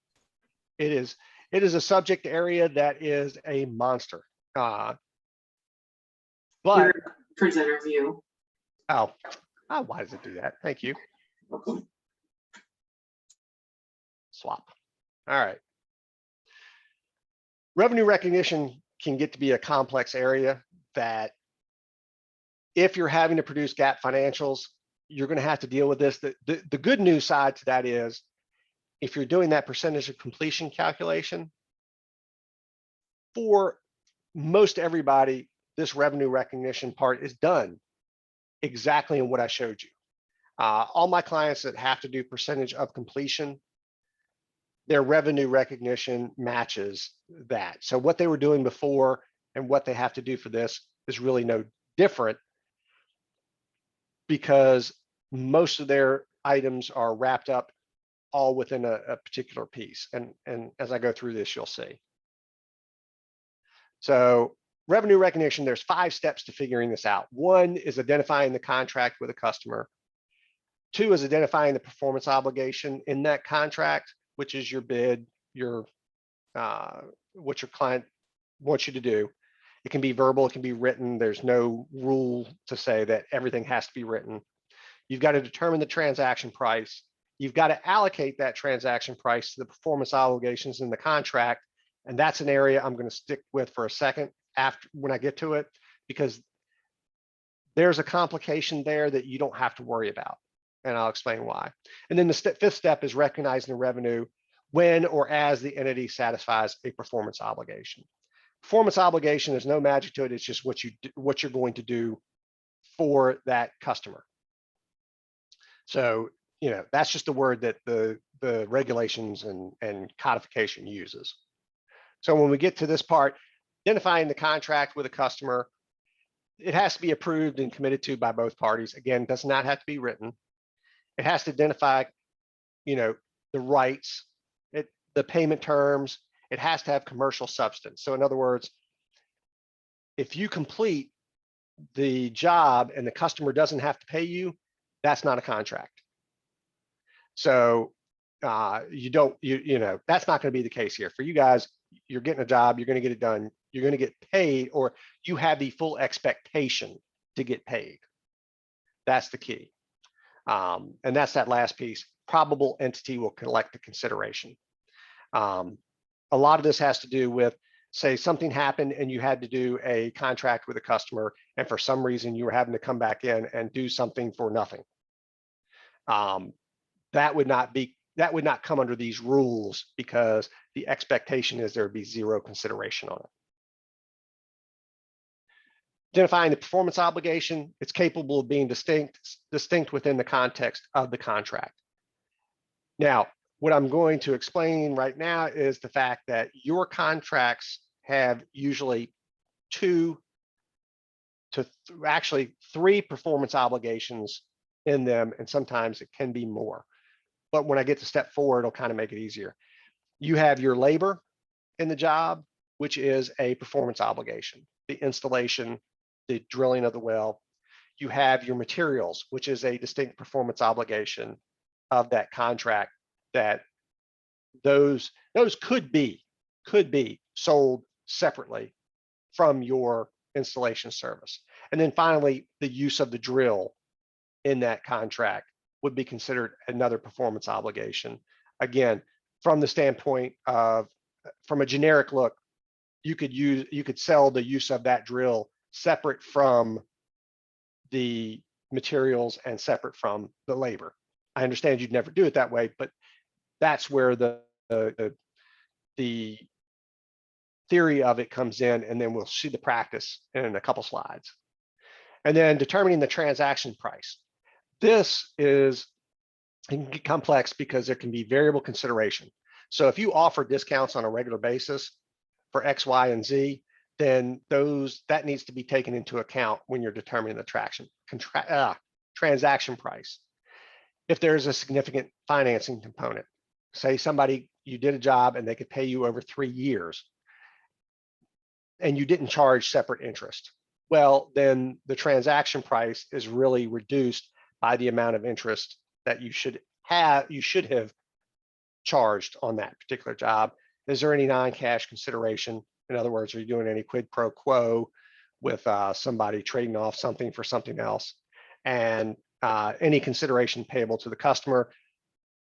is a subject area that is a monster. But your presenter view. Oh, why does it do that? Thank you. Welcome. Swap. All right. Revenue recognition can get to be a complex area that if you're having to produce GAAP financials, you're going to have to deal with this. The good news side to that is if you're doing that percentage of completion calculation, for most everybody, this revenue recognition part is done exactly in what I showed you. All my clients that have to do percentage of completion, their revenue recognition matches that. So what they were doing before and what they have to do for this is really no different, because most of their items are wrapped up all within a particular piece. And as I go through this, you'll see. So revenue recognition, there's 5 steps to figuring this out. 1 is identifying the contract with a customer. 2 is identifying the performance obligation in that contract, which is your bid, what your client wants you to do. It can be verbal, it can be written. There's no rule to say that everything has to be written. You've got to determine the transaction price. You've got to allocate that transaction price to the performance obligations in the contract. And that's an area I'm going to stick with for a second after when I get to it, because there's a complication there that you don't have to worry about. And I'll explain why. And then the fifth step is recognizing the revenue when or as the entity satisfies a performance obligation. Performance obligation, there's no magic to it. It's just what you're going to do for that customer. So, that's just the word that the regulations and codification uses. So when we get to this part, identifying the contract with a customer, it has to be approved and committed to by both parties. Again, does not have to be written. It has to identify, the rights, the payment terms. It has to have commercial substance. So in other words, if you complete the job and the customer doesn't have to pay you, that's not a contract. So that's not going to be the case here. For you guys, you're getting a job, you're going to get it done, you're going to get paid, or you have the full expectation to get paid. That's the key. And that's that last piece. Probable entity will collect the consideration. A lot of this has to do with, say something happened and you had to do a contract with a customer, and for some reason you were having to come back in and do something for nothing. That would not come under these rules, because the expectation is there would be zero consideration on it. Identifying the performance obligation, it's capable of being distinct within the context of the contract. Now, what I'm going to explain right now is the fact that your contracts have usually 2 to actually 3 performance obligations in them, and sometimes it can be more. But when I get to step 4, it'll kind of make it easier. You have your labor in the job, which is a performance obligation, the installation, the drilling of the well. You have your materials, which is a distinct performance obligation of that contract, that those could be sold separately from your installation service. And then finally, the use of the drill in that contract would be considered another performance obligation. Again, from the standpoint of, from a generic look, you could sell the use of that drill separate from the materials and separate from the labor. I understand you'd never do it that way, but that's where the theory of it comes in, and then we'll see the practice in a couple slides. And then determining the transaction price. This is complex because there can be variable consideration. So if you offer discounts on a regular basis for X, Y, and Z, then that needs to be taken into account when you're determining the transaction price. If there's a significant financing component, say you did a job and they could pay you over 3 years and you didn't charge separate interest, well, then the transaction price is really reduced by the amount of interest that you should have charged on that particular job. Is there any non-cash consideration? In other words, are you doing any quid pro quo with somebody trading off something for something else? And any consideration payable to the customer.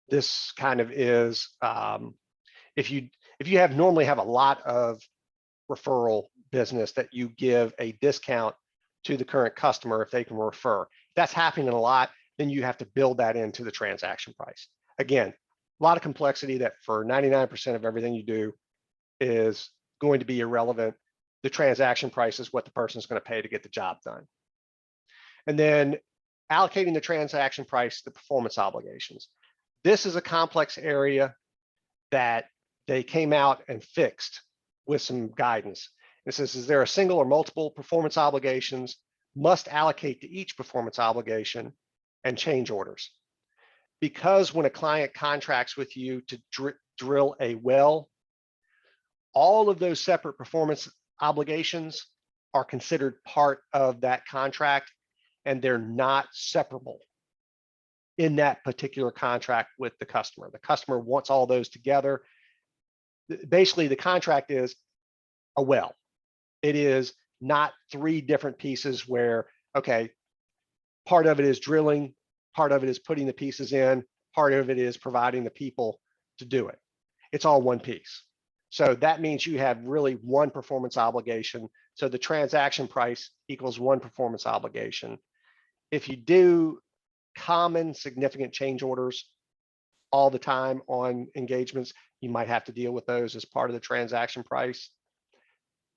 This kind of is, if you normally have a lot of referral business that you give a discount to the current customer if they can refer. If that's happening a lot, then you have to build that into the transaction price. Again, a lot of complexity that for 99% of everything you do is going to be irrelevant. The transaction price is what the person is going to pay to get the job done. And then allocating the transaction price to performance obligations. This is a complex area that they came out and fixed with some guidance. It says, is there a single or multiple performance obligations? Must allocate to each performance obligation, and change orders. Because when a client contracts with you to drill a well, all of those separate performance obligations are considered part of that contract, and they're not separable in that particular contract with the customer. The customer wants all those together. Basically, the contract is a well. It is not 3 different pieces where, okay, part of it is drilling, part of it is putting the pieces in, part of it is providing the people to do it. It's all one piece. So that means you have really one performance obligation. So the transaction price equals one performance obligation. If you do common significant change orders all the time on engagements, you might have to deal with those as part of the transaction price.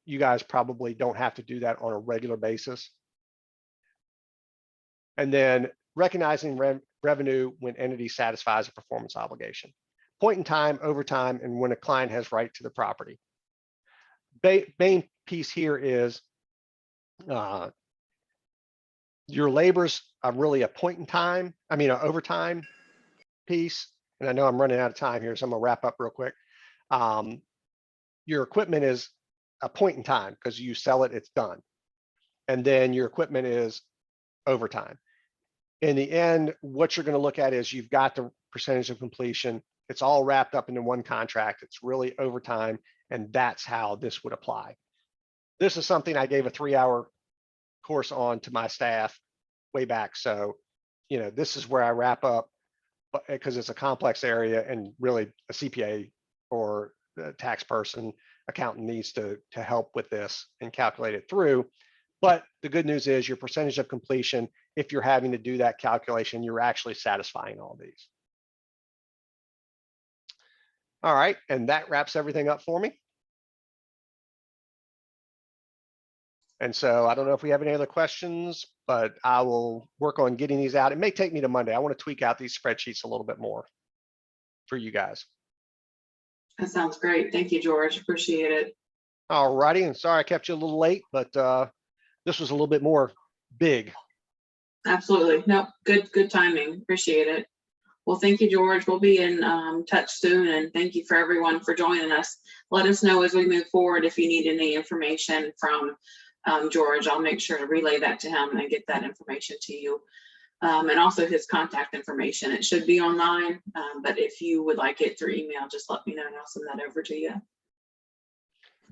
You guys probably don't have to do that on a regular basis. And then recognizing revenue when entity satisfies a performance obligation. Point in time, over time, and when a client has right to the property. Main piece here is your labors are really a point in time, an overtime piece. And I know I'm running out of time here, so I'm gonna wrap up real quick. Your equipment is a point in time because you sell it, it's done. And then your equipment is overtime. In the end, what you're going to look at is you've got the percentage of completion. It's all wrapped up into one contract. It's really overtime, and that's how this would apply. This is something I gave a 3-hour course on to my staff way back. So, this is where I wrap up, because it's a complex area, and really a CPA or a tax person, accountant needs to help with this and calculate it through. But the good news is your percentage of completion, if you're having to do that calculation, you're actually satisfying all these. All right, and that wraps everything up for me. And so I don't know if we have any other questions, but I will work on getting these out. It may take me to Monday. I want to tweak out these spreadsheets a little bit more for you guys. That sounds great. Thank you, George. Appreciate it. All righty, and sorry I kept you a little late, but this was a little bit more big. Absolutely. No, good timing. Appreciate it. Well, thank you, George. We'll be in touch soon, and thank you for everyone for joining us. Let us know as we move forward if you need any information from George. I'll make sure to relay that to him and get that information to you. And also his contact information. It should be online, but if you would like it through email, just let me know and I'll send that over to you.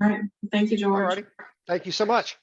All right. Thank you, George. All righty. Thank you so much.